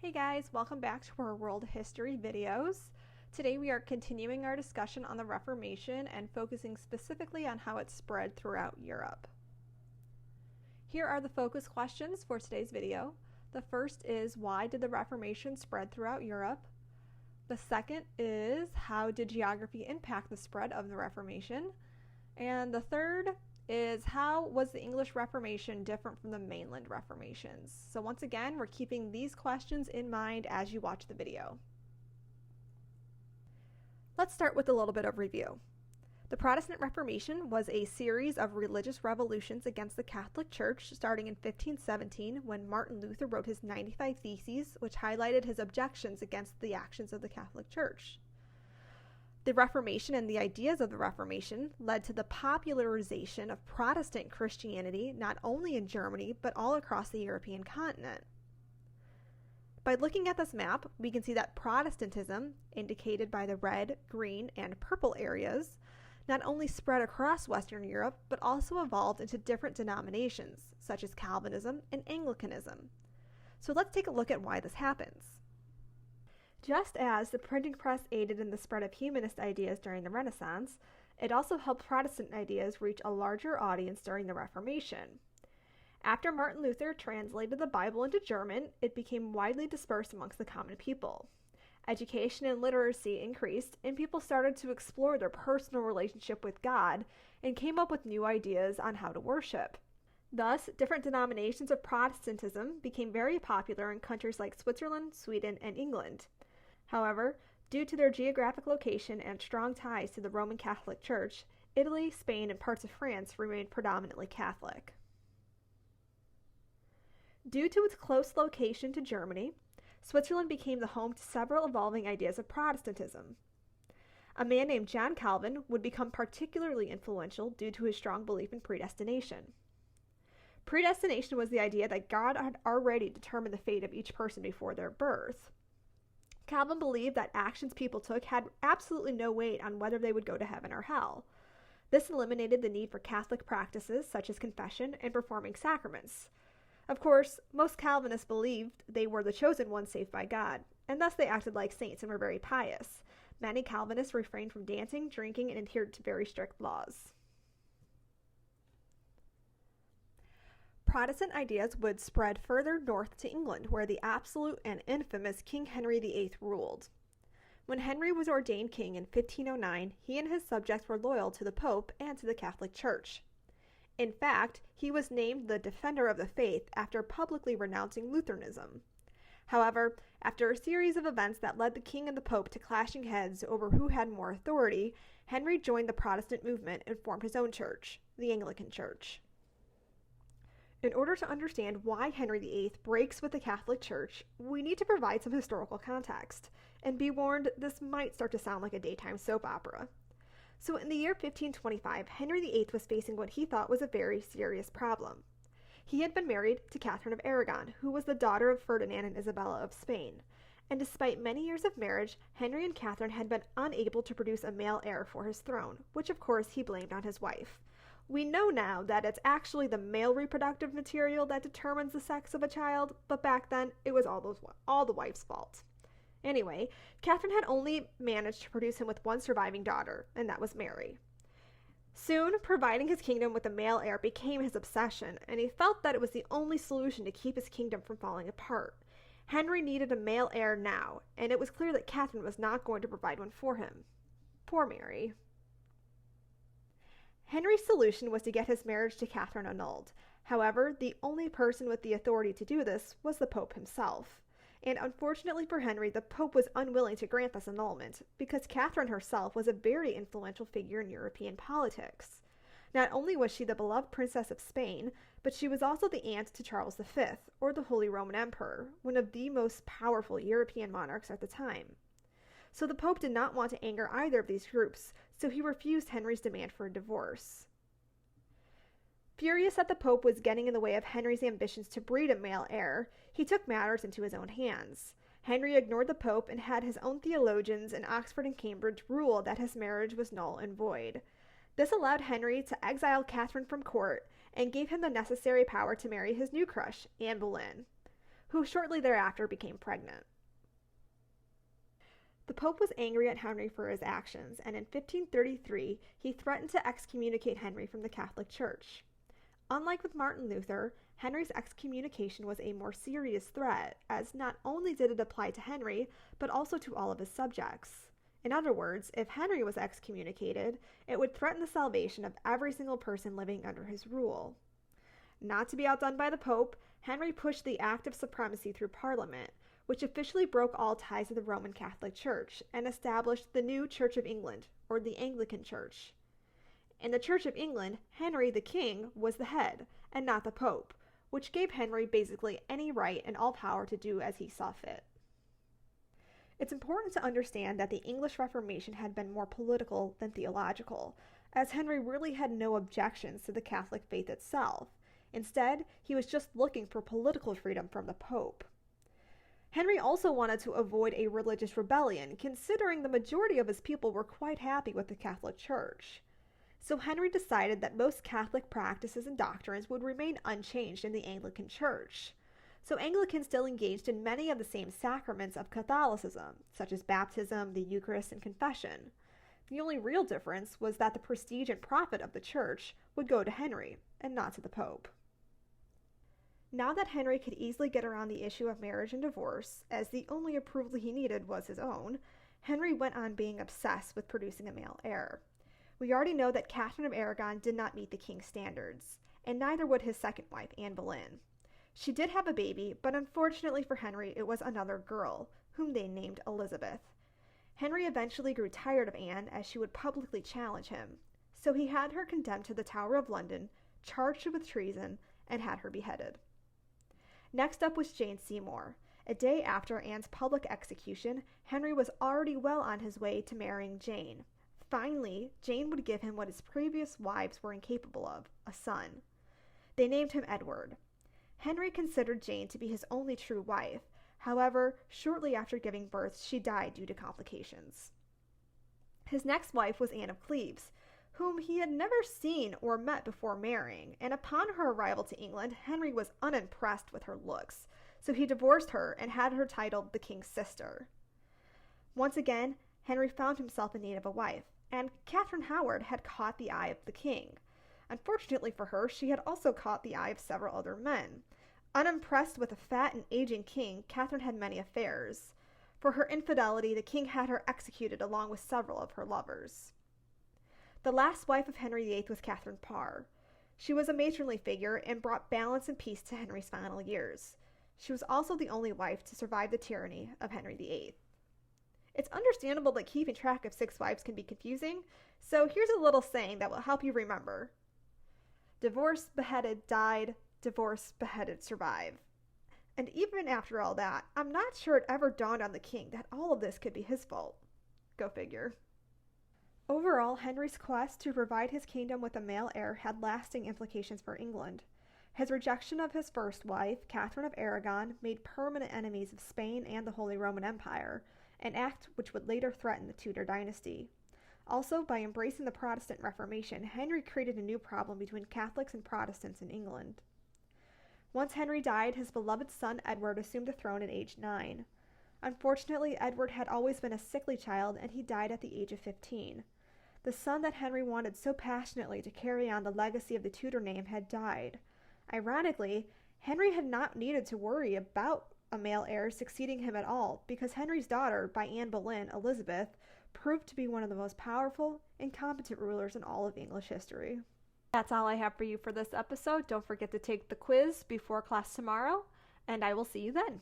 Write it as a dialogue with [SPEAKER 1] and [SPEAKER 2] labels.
[SPEAKER 1] Hey guys, welcome back to our world history videos. Today we are continuing our discussion on the Reformation and focusing specifically on how it spread throughout Europe. Here are the focus questions for today's video. The first is, why did the Reformation spread throughout Europe? The second is, how did geography impact the spread of the Reformation? And the third is, how was the English Reformation different from the mainland Reformations? So once again, we're keeping these questions in mind as you watch the video. Let's start with a little bit of review. The Protestant Reformation was a series of religious revolutions against the Catholic Church starting in 1517 when Martin Luther wrote his 95 Theses, which highlighted his objections against the actions of the Catholic Church. The Reformation and the ideas of the Reformation led to the popularization of Protestant Christianity not only in Germany but all across the European continent. By looking at this map, we can see that Protestantism, indicated by the red, green, and purple areas, not only spread across Western Europe but also evolved into different denominations, such as Calvinism and Anglicanism. So let's take a look at why this happens. Just as the printing press aided in the spread of humanist ideas during the Renaissance, it also helped Protestant ideas reach a larger audience during the Reformation. After Martin Luther translated the Bible into German, it became widely dispersed amongst the common people. Education and literacy increased, and people started to explore their personal relationship with God and came up with new ideas on how to worship. Thus, different denominations of Protestantism became very popular in countries like Switzerland, Sweden, and England. However, due to their geographic location and strong ties to the Roman Catholic Church, Italy, Spain, and parts of France remained predominantly Catholic. Due to its close location to Germany, Switzerland became the home to several evolving ideas of Protestantism. A man named John Calvin would become particularly influential due to his strong belief in predestination. Predestination was the idea that God had already determined the fate of each person before their birth. Calvin believed that actions people took had absolutely no weight on whether they would go to heaven or hell. This eliminated the need for Catholic practices such as confession and performing sacraments. Of course, most Calvinists believed they were the chosen ones saved by God, and thus they acted like saints and were very pious. Many Calvinists refrained from dancing, drinking, and adhered to very strict laws. Protestant ideas would spread further north to England, where the absolute and infamous King Henry VIII ruled. When Henry was ordained king in 1509, he and his subjects were loyal to the Pope and to the Catholic Church. In fact, he was named the Defender of the Faith after publicly renouncing Lutheranism. However, after a series of events that led the king and the Pope to clashing heads over who had more authority, Henry joined the Protestant movement and formed his own church, the Anglican Church. In order to understand why Henry VIII breaks with the Catholic Church, we need to provide some historical context. And be warned, this might start to sound like a daytime soap opera. So in the year 1525, Henry VIII was facing what he thought was a very serious problem. He had been married to Catherine of Aragon, who was the daughter of Ferdinand and Isabella of Spain. And despite many years of marriage, Henry and Catherine had been unable to produce a male heir for his throne, which of course he blamed on his wife. We know now that it's actually the male reproductive material that determines the sex of a child, but back then it was all the wife's fault. Anyway, Catherine had only managed to produce him with one surviving daughter, and that was Mary. Soon, providing his kingdom with a male heir became his obsession, and he felt that it was the only solution to keep his kingdom from falling apart. Henry needed a male heir now, and it was clear that Catherine was not going to provide one for him. Poor Mary. Henry's solution was to get his marriage to Catherine annulled. However, the only person with the authority to do this was the Pope himself. And unfortunately for Henry, the Pope was unwilling to grant this annulment, because Catherine herself was a very influential figure in European politics. Not only was she the beloved Princess of Spain, but she was also the aunt to Charles V, or the Holy Roman Emperor, one of the most powerful European monarchs at the time. So the Pope did not want to anger either of these groups, so he refused Henry's demand for a divorce. Furious that the Pope was getting in the way of Henry's ambitions to breed a male heir, he took matters into his own hands. Henry ignored the Pope and had his own theologians in Oxford and Cambridge rule that his marriage was null and void. This allowed Henry to exile Catherine from court and gave him the necessary power to marry his new crush, Anne Boleyn. who shortly thereafter became pregnant. The Pope was angry at Henry for his actions, and in 1533 he threatened to excommunicate Henry from the Catholic Church. Unlike with Martin Luther, Henry's excommunication was a more serious threat, as not only did it apply to Henry, but also to all of his subjects. In other words, if Henry was excommunicated, it would threaten the salvation of every single person living under his rule. Not to be outdone by the Pope, Henry pushed the Act of Supremacy through Parliament, which officially broke all ties to the Roman Catholic Church and established the new Church of England, or the Anglican Church. In the Church of England, Henry the King was the head, and not the Pope, which gave Henry basically any right and all power to do as he saw fit. It's important to understand that the English Reformation had been more political than theological, as Henry really had no objections to the Catholic faith itself. Instead, he was just looking for political freedom from the Pope. Henry also wanted to avoid a religious rebellion, considering the majority of his people were quite happy with the Catholic Church. So Henry decided that most Catholic practices and doctrines would remain unchanged in the Anglican Church. So Anglicans still engaged in many of the same sacraments of Catholicism, such as baptism, the Eucharist, and confession. The only real difference was that the prestige and profit of the Church would go to Henry, and not to the Pope. Now that Henry could easily get around the issue of marriage and divorce, as the only approval he needed was his own, Henry went on being obsessed with producing a male heir. We already know that Catherine of Aragon did not meet the king's standards, and neither would his second wife, Anne Boleyn. She did have a baby, but unfortunately for Henry, it was another girl, whom they named Elizabeth. Henry eventually grew tired of Anne, as she would publicly challenge him, so he had her condemned to the Tower of London, charged with treason, and had her beheaded. Next up was Jane Seymour. A day after Anne's public execution, Henry was already well on his way to marrying Jane. Finally, Jane would give him what his previous wives were incapable of, a son. They named him Edward. Henry considered Jane to be his only true wife. However, shortly after giving birth, she died due to complications. His next wife was Anne of Cleves, whom he had never seen or met before marrying, and upon her arrival to England, Henry was unimpressed with her looks, so he divorced her and had her titled the King's Sister. Once again, Henry found himself in need of a wife, and Catherine Howard had caught the eye of the king. Unfortunately for her, she had also caught the eye of several other men. Unimpressed with a fat and aging king, Catherine had many affairs. For her infidelity, the king had her executed along with several of her lovers. The last wife of Henry VIII was Catherine Parr. She was a matronly figure and brought balance and peace to Henry's final years. She was also the only wife to survive the tyranny of Henry VIII. It's understandable that keeping track of 6 wives can be confusing, so here's a little saying that will help you remember. Divorced, beheaded, died. Divorced, beheaded, survive. And even after all that, I'm not sure it ever dawned on the king that all of this could be his fault. Go figure. Overall, Henry's quest to provide his kingdom with a male heir had lasting implications for England. His rejection of his first wife, Catherine of Aragon, made permanent enemies of Spain and the Holy Roman Empire, an act which would later threaten the Tudor dynasty. Also, by embracing the Protestant Reformation, Henry created a new problem between Catholics and Protestants in England. Once Henry died, his beloved son Edward assumed the throne at age 9. Unfortunately, Edward had always been a sickly child, and he died at the age of 15. The son that Henry wanted so passionately to carry on the legacy of the Tudor name had died. Ironically, Henry had not needed to worry about a male heir succeeding him at all, because Henry's daughter, by Anne Boleyn, Elizabeth, proved to be one of the most powerful and competent rulers in all of English history. That's all I have for you for this episode. Don't forget to take the quiz before class tomorrow, and I will see you then.